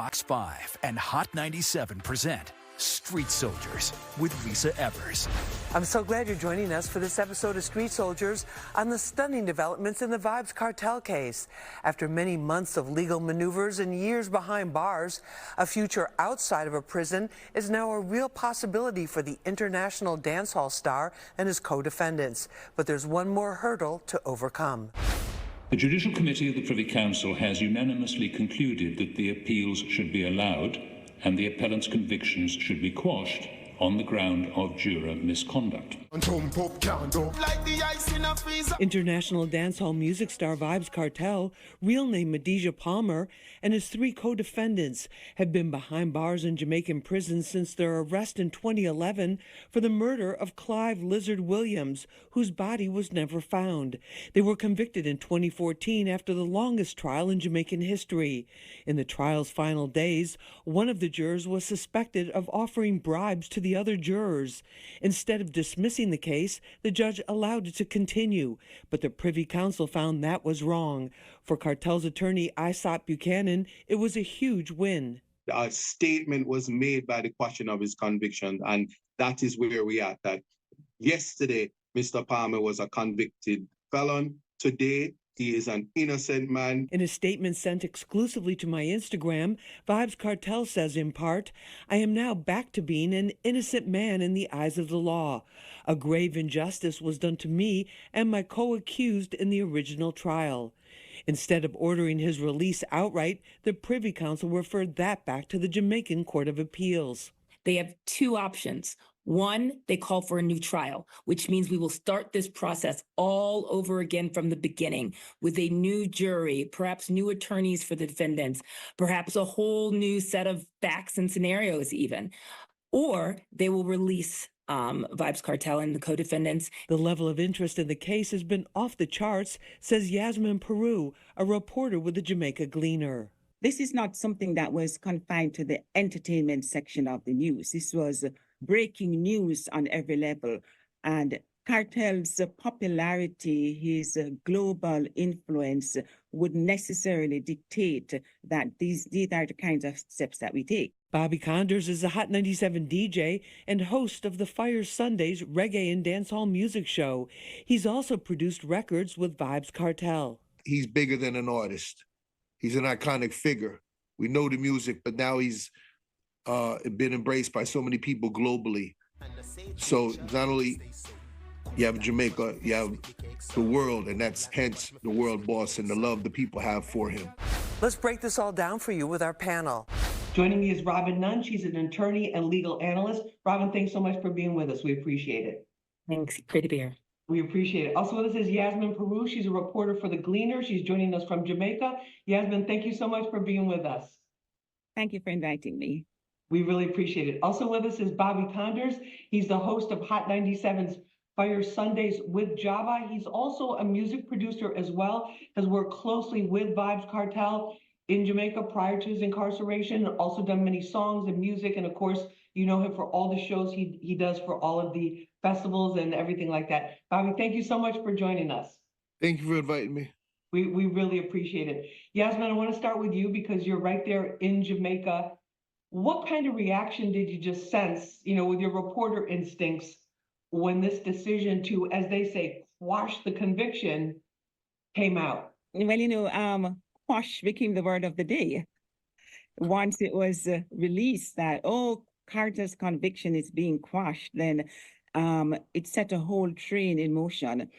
Fox 5 and Hot 97 present Street Soldiers with Lisa Evers. I'm so glad you're joining us for this episode of Street Soldiers on the stunning developments in the Vybz Kartel case. After many months of legal maneuvers and years behind bars, a future outside of a prison is now a real possibility for the international dancehall star and his co-defendants. But there's one more hurdle to overcome. The Judicial Committee of the Privy Council has unanimously concluded that the appeals should be allowed and the appellant's convictions should be quashed on the ground of juror misconduct. International dancehall music star Vybz Kartel, real name Medija Palmer, and his three co-defendants have been behind bars in Jamaican prisons since their arrest in 2011 for the murder of Clive Lizard Williams, whose body was never found. They were convicted in 2014 after the longest trial in Jamaican history. In the trial's final days, one of the jurors was suspected of offering bribes to the other jurors. Instead of dismissing the case, the judge allowed it to continue, but the Privy Council found that was wrong. For Kartel's attorney, Isop Buchanan, it was a huge win. A statement was made by the question of his conviction, and that is where we are. That yesterday, Mr. Palmer was a convicted felon. Today, he is an innocent man. In a statement sent exclusively to my Instagram, Vybz Kartel says in part, "I am now back to being an innocent man in the eyes of the law. A grave injustice was done to me and my co-accused in the original trial." Instead of ordering his release outright, the Privy Council referred that back to the Jamaican Court of Appeals. They have two options. One, they call for a new trial, which means we will start this process all over again from the beginning with a new jury, perhaps new attorneys for the defendants, perhaps a whole new set of facts and scenarios even. Or they will release Vybz Kartel and the co-defendants. The level of interest in the case has been off the charts, says Yasmin Peru, a reporter with the Jamaica Gleaner. This is not something that was confined to the entertainment section of the news. This was breaking news on every level. And Kartel's popularity, his global influence would necessarily dictate that these are the kinds of steps that we take. Bobby Condors is a Hot 97 DJ and host of the Fire Sundays reggae and dancehall music show. He's also produced records with Vybz Kartel. He's bigger than an artist. He's an iconic figure. We know the music, but now he's been embraced by so many people globally. So not only you have Jamaica, you have the world, and that's hence the world boss and the love the people have for him. Let's break this all down for you with our panel. Joining me is Robin Nunn. She's an attorney and legal analyst. Robin, thanks so much for being with us. We appreciate it. Thanks. Great to be here. We appreciate it. Also with us is Yasmin Peru. She's a reporter for The Gleaner. She's joining us from Jamaica. Yasmin, thank you so much for being with us. Thank you for inviting me. We really appreciate it. Also with us is Bobby Condors. He's the host of Hot 97's Fire Sundays with Java. He's also a music producer as well, has worked closely with Vybz Kartel in Jamaica prior to his incarceration, also done many songs and music. And of course, you know him for all the shows he does for all of the festivals and everything like that. Bobby, thank you so much for joining us. Thank you for inviting me. We really appreciate it. Yasmin, I want to start with you because you're right there in Jamaica. What kind of reaction did you just sense, with your reporter instincts when this decision to, as they say, quash the conviction came out? Well, quash became the word of the day. Once it was released that, Carter's conviction is being quashed, then it set a whole train in motion.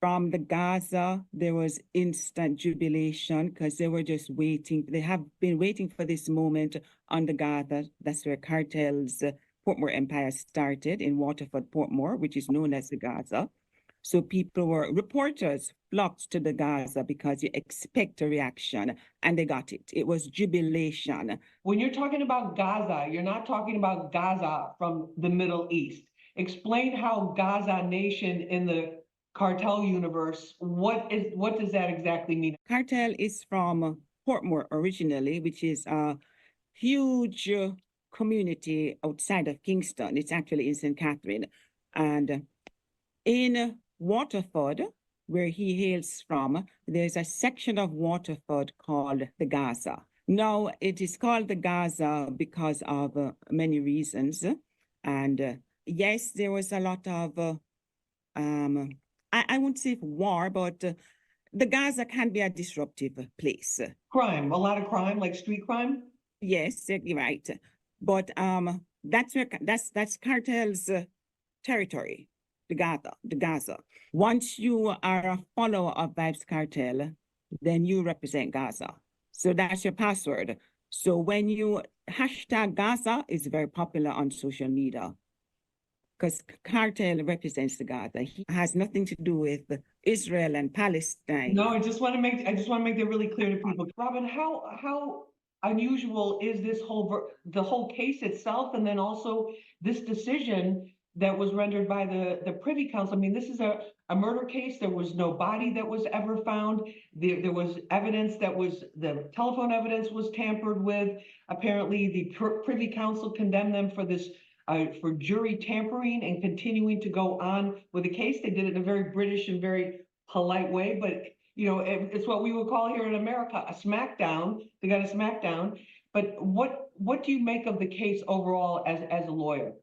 From the Gaza, there was instant jubilation because they were just waiting. They have been waiting for this moment on the Gaza. That's where Kartel's Portmore empire started, in Waterford, Portmore, which is known as the Gaza. So reporters flocked to the Gaza because you expect a reaction, and they got it. It was jubilation. When you're talking about Gaza, you're not talking about Gaza from the Middle East. Explain how Gaza Nation in the Kartel universe, what does that exactly mean? Kartel is from Portmore originally, which is a huge community outside of Kingston. It's actually in St. Catherine. And in Waterford, where he hails from, there's a section of Waterford called the Gaza. No, it is called the Gaza because of many reasons. And yes, there was a lot of, I wouldn't say war, but the Gaza can be a disruptive place. Crime, a lot of crime, like street crime? Yes, you're right. But that's cartel's territory, the Gaza. Once you are a follower of Vybz Kartel, then you represent Gaza. So that's your password. So when you hashtag Gaza is very popular on social media because Kartel represents the Gaza. He has nothing to do with Israel and Palestine. No, I just want to make that really clear to people. Robin, how unusual is this the whole case itself, and then also this decision that was rendered by the Privy Council? I mean, this is a murder case. There was no body that was ever found. There was evidence the telephone evidence was tampered with. Apparently, the Privy Council condemned them for this. For jury tampering and continuing to go on with the case. They did it in a very British and very polite way, but it's what we would call here in America a smackdown. They got a smackdown. But what do you make of the case overall as a lawyer?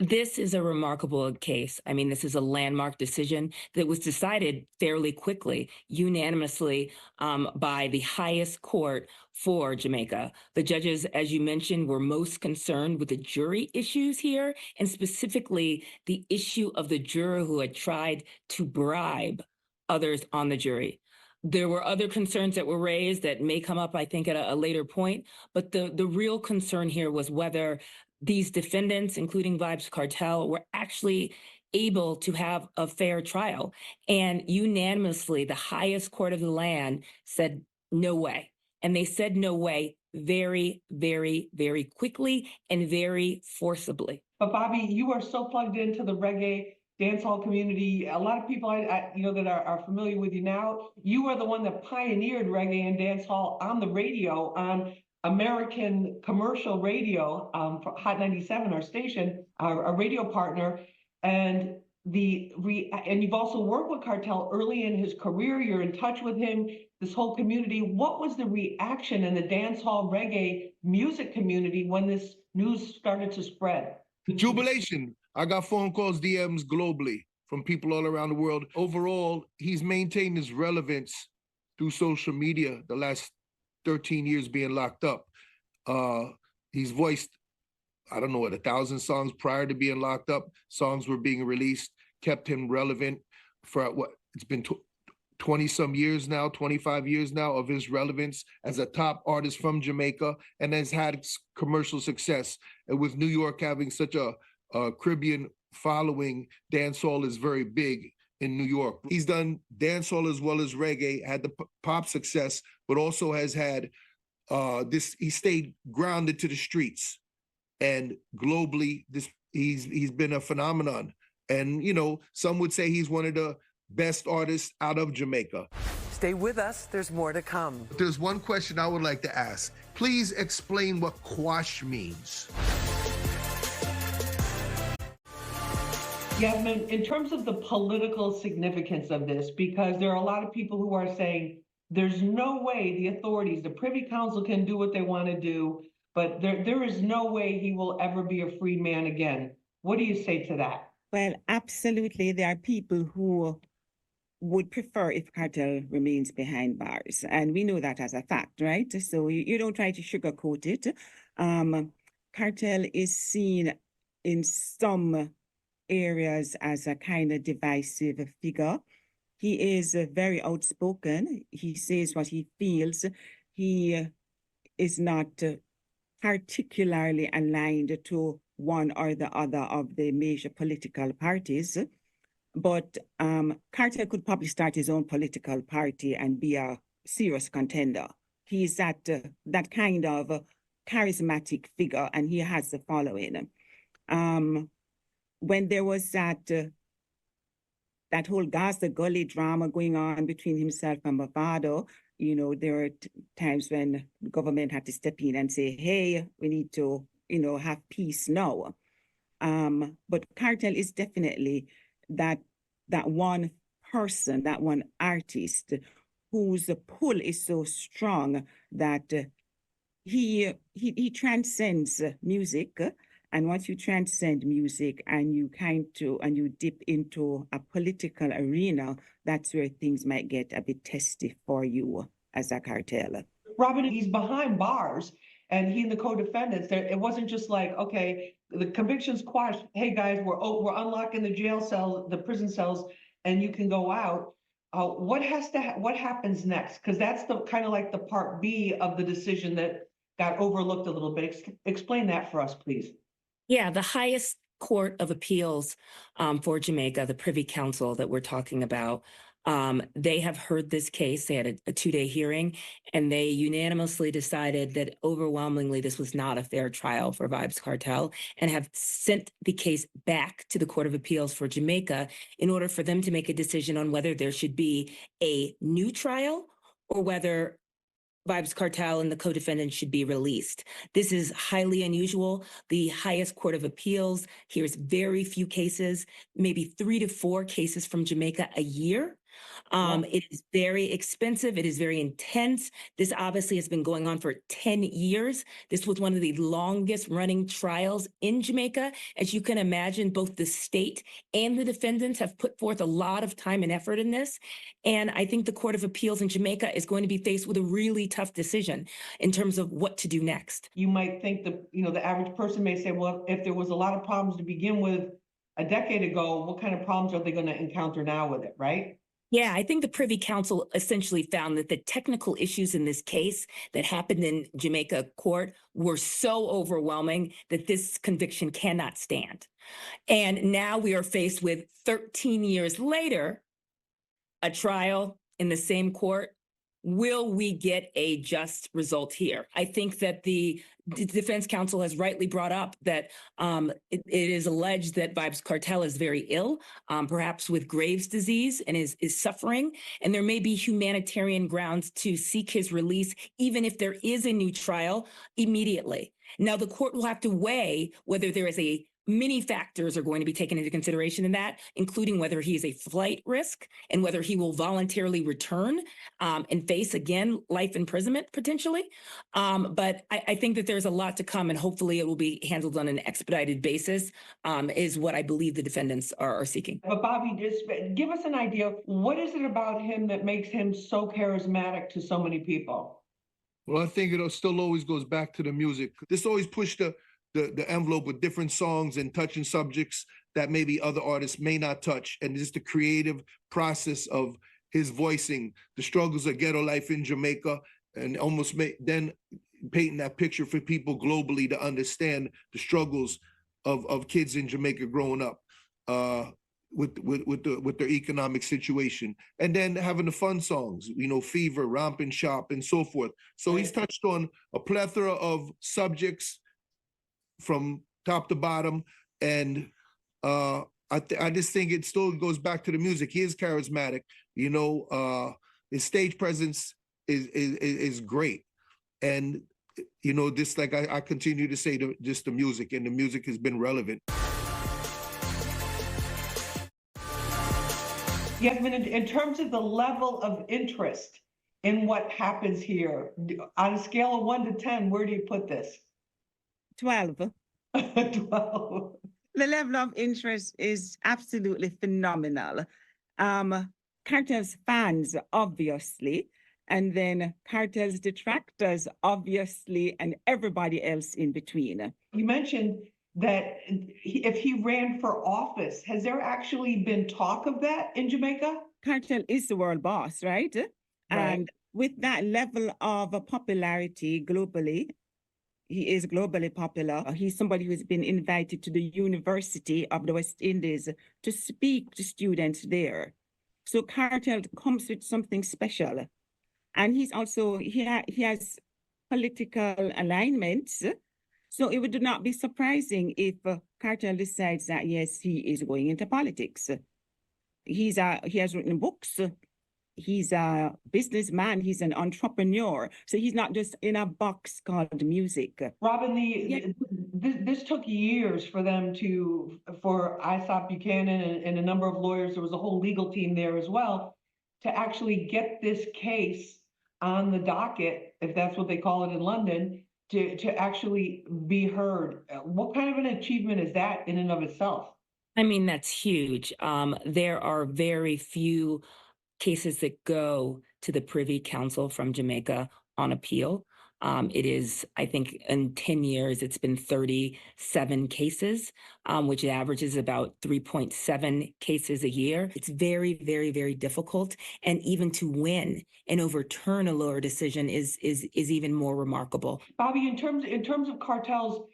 This is a remarkable case. I mean, this is a landmark decision that was decided fairly quickly, unanimously by the highest court for Jamaica. The judges, as you mentioned, were most concerned with the jury issues here, and specifically the issue of the juror who had tried to bribe others on the jury. There were other concerns that were raised that may come up, I think, at a later point. But the real concern here was whether these defendants, including Vybz Kartel, were actually able to have a fair trial. And unanimously, the highest court of the land said no way. And they said no way very, very, very quickly and very forcibly. But Bobby, you are so plugged into the reggae dancehall community. A lot of people I that are familiar with you now. You are the one that pioneered reggae and dancehall on the radio, on American commercial radio, for Hot 97, our station, our radio partner, and you've also worked with Kartel early in his career. You're in touch with him, this whole community. What was the reaction in the dancehall reggae music community when this news started to spread? Jubilation. I got phone calls, DMs globally from people all around the world. Overall, he's maintained his relevance through social media the last 13 years being locked up. He's voiced, I don't know, 1,000 songs prior to being locked up. Songs were being released, kept him relevant for it's been 20 some years now, 25 years now of his relevance as a top artist from Jamaica, and has had commercial success. And with New York having such a Caribbean following, dancehall is very big in New York. He's done dancehall as well as reggae, had the pop success, but also has had he stayed grounded to the streets. And globally, he's been a phenomenon. And, some would say he's one of the best artists out of Jamaica. Stay with us. There's more to come. There's one question I would like to ask. Please explain what quash means. Yasmin, in terms of the political significance of this, because there are a lot of people who are saying there's no way the authorities, the Privy Council can do what they want to do, but there is no way he will ever be a free man again. What do you say to that? Well, absolutely. There are people who would prefer if Kartel remains behind bars. And we know that as a fact, right? So you don't try to sugarcoat it. Kartel is seen in some areas as a kind of divisive figure. He is very outspoken. He says what he feels. He is not particularly aligned to one or the other of the major political parties. But Kartel could probably start his own political party and be a serious contender. He's that kind of charismatic figure, and he has the following. When there was that whole Gaza Gully drama going on between himself and Bavado, there were times when the government had to step in and say, hey, we need to, have peace now. But Kartel is definitely that one person, that one artist whose pull is so strong that he transcends music. And once you transcend music and you dip into a political arena, that's where things might get a bit testy for you as a cartel. Robin, he's behind bars, and he and the co-defendants, it wasn't just like, okay, the conviction's quashed. Hey guys, we're unlocking the jail cells, the prison cells, and you can go out. What happens next? Because that's the kind of like the part B of the decision that got overlooked a little bit. Explain that for us, please. Yeah, the highest court of appeals for Jamaica, the Privy Council that we're talking about, they have heard this case. They had a 2-day hearing, and they unanimously decided that overwhelmingly this was not a fair trial for Vybz Kartel, and have sent the case back to the Court of Appeals for Jamaica in order for them to make a decision on whether there should be a new trial or whether Vybz Kartel and the co-defendants should be released. This is highly unusual. The highest court of appeals hears very few cases, maybe 3 to 4 cases from Jamaica a year. It is very expensive. It is very intense. This obviously has been going on for 10 years. This was one of the longest running trials in Jamaica. As you can imagine, both the state and the defendants have put forth a lot of time and effort in this. And I think the Court of Appeals in Jamaica is going to be faced with a really tough decision in terms of what to do next. You might think the average person may say, well, if there was a lot of problems to begin with a decade ago, what kind of problems are they going to encounter now with it, right? Yeah, I think the Privy Council essentially found that the technical issues in this case that happened in Jamaica court were so overwhelming that this conviction cannot stand. And now we are faced with 13 years later, a trial in the same court. Will we get a just result here? I think that the defense counsel has rightly brought up that it is alleged that Vybz Kartel is very ill, perhaps with Graves' disease, and is suffering. And there may be humanitarian grounds to seek his release, even if there is a new trial immediately. Now, the court will have to weigh whether there is many factors are going to be taken into consideration in that, including whether he is a flight risk and whether he will voluntarily return and face, again, life imprisonment potentially. But I think that there's a lot to come, and hopefully it will be handled on an expedited basis, is what I believe the defendants are seeking. But Bobby, just give us an idea. What is it about him that makes him so charismatic to so many people? Well, I think it still always goes back to the music. This always pushed the envelope with different songs and touching subjects that maybe other artists may not touch. And just the creative process of his voicing the struggles of ghetto life in Jamaica, and almost then painting that picture for people globally to understand the struggles of kids in Jamaica growing up with their economic situation. And then having the fun songs, Fever, Romp and Shop, and so forth. So he's touched on a plethora of subjects from top to bottom, and I just think it still goes back to the music. He is charismatic, his stage presence is great, and just like I continue to say, just the music, and the music has been relevant. Yasmin, in terms of the level of interest in what happens here, on a scale of 1 to 10, where do you put this? 12. 12. The level of interest is absolutely phenomenal. Cartel's fans, obviously, and then Cartel's detractors, obviously, and everybody else in between. You mentioned that if he ran for office, has there actually been talk of that in Jamaica? Kartel is the world boss, right? And with that level of popularity globally, he is globally popular. He's somebody who's been invited to the University of the West Indies to speak to students there. So Kartel comes with something special. And he's also, he has political alignments. So it would not be surprising if Kartel decides that, yes, he is going into politics. He has written books. He's a businessman. He's an entrepreneur. So he's not just in a box called music. Robin, this took years for them for Isop Buchanan and a number of lawyers, there was a whole legal team there as well, to actually get this case on the docket, if that's what they call it in London, to actually be heard. What kind of an achievement is that in and of itself? I mean, that's huge. There are very few cases that go to the Privy Council from Jamaica on appeal. It is, I think, in 10 years, it's been 37 cases, which averages about 3.7 cases a year. It's very, very, very difficult. And even to win and overturn a lower decision is even more remarkable. Bobby, in terms of Cartel's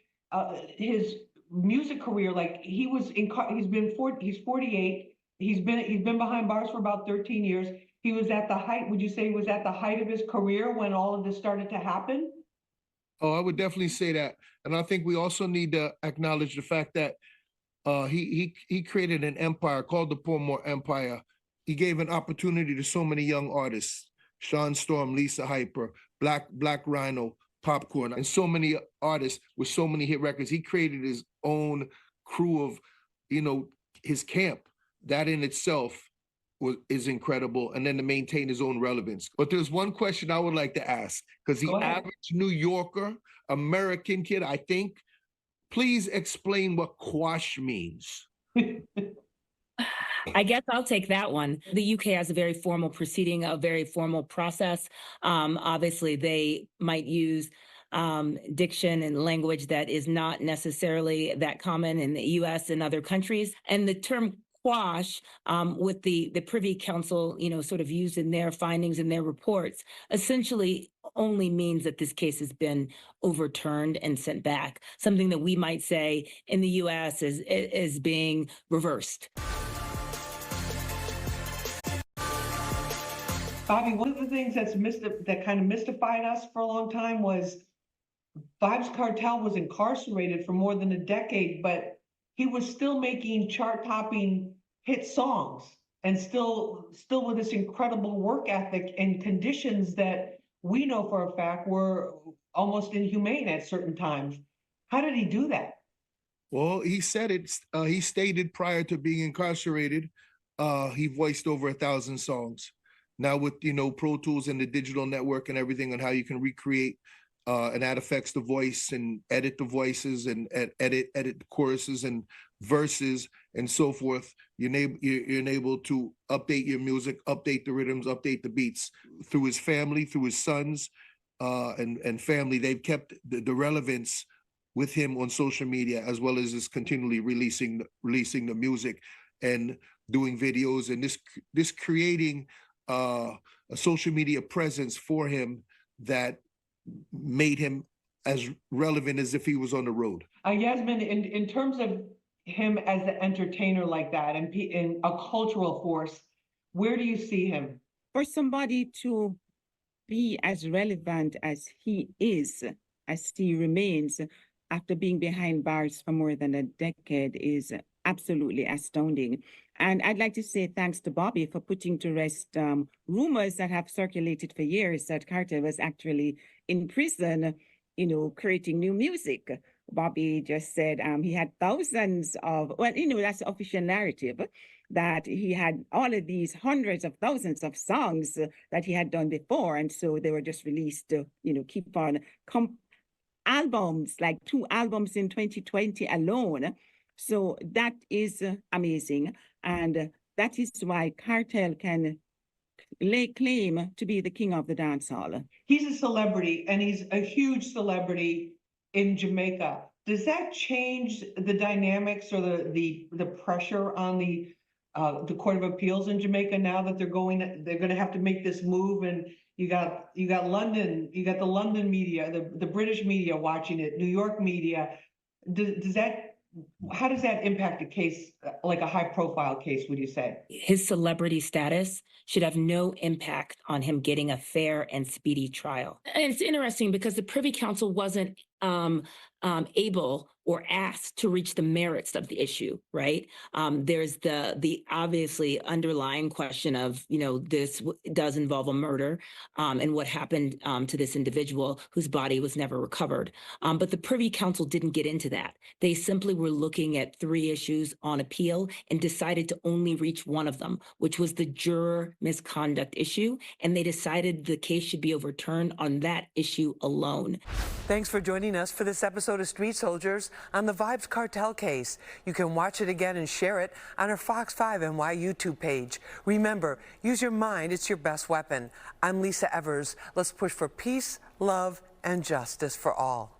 his music career, like he's 48. He's been behind bars for about 13 years. He was at the height. Would you say he was at the height of his career when all of this started to happen? Oh, I would definitely say that. And I think we also need to acknowledge the fact that he created an empire called the Portmore Empire. He gave an opportunity to so many young artists: Sean Storm, Lisa Hyper, Black Rhino, Popcorn, and so many artists with so many hit records. He created his own crew of, his camp. That in itself is incredible, and then to maintain his own relevance. But there's one question I would like to ask, because the average New Yorker, American kid, I think, please explain what quash means. I guess I'll take that one. The UK has a very formal proceeding, a very formal process. Obviously, they might use diction and language that is not necessarily that common in the US and other countries. And the term quash, with the Privy Council, sort of used in their findings and their reports, essentially only means that this case has been overturned and sent back, something that we might say in the US is being reversed. Bobby, one of the things that kind of mystified us for a long time was Vybz Kartel was incarcerated for more than a decade, but he was still making chart-topping hit songs and still with this incredible work ethic and conditions that we know for a fact were almost inhumane at certain times. How did he do that? Well, he said it. He stated prior to being incarcerated, he voiced over 1,000 songs. Now with Pro Tools and the digital network and everything, and how you can recreate and add effects to voice and edit the voices and edit the choruses and verses and so forth, you're able to update your music, update the rhythms, update the beats. Through his family, through his sons and family, they've kept the relevance with him on social media, as well as just continually releasing the music and doing videos, and this creating a social media presence for him that made him as relevant as if he was on the road. Yasmin, in terms of him as an entertainer like that and a cultural force, where do you see him? For somebody to be as relevant as he is, as he remains after being behind bars for more than a decade, is absolutely astounding. And I'd like to say thanks to Bobby for putting to rest rumors that have circulated for years that Kartel was actually in prison, creating new music. Bobby just said he had thousands of, that's the official narrative, that he had all of these hundreds of thousands of songs that he had done before. And so they were just released to, keep on albums, like 2 albums in 2020 alone. So that is amazing. And that is why Kartel can lay claim to be the king of the dancehall. He's a celebrity, and he's a huge celebrity in Jamaica. Does that change the dynamics or the pressure on the Court of Appeals in Jamaica now that they're going to have to make this move? And you got London, you got the London media, the British media watching it, New York media. How does that impact a case, like a high-profile case, would you say? His celebrity status should have no impact on him getting a fair and speedy trial. And it's interesting because the Privy Council wasn't able or asked to reach the merits of the issue, right? There's the obviously underlying question of, this does involve a murder and what happened to this individual whose body was never recovered. But the Privy Council didn't get into that. They simply were looking at 3 issues on appeal and decided to only reach one of them, which was the juror misconduct issue. And they decided the case should be overturned on that issue alone. Thanks for joining us for this episode of Street Soldiers on the Vybz Kartel case. You can watch it again and share it on our Fox 5 NY YouTube page. Remember, use your mind, it's your best weapon. I'm Lisa Evers. Let's push for peace, love, and justice for all.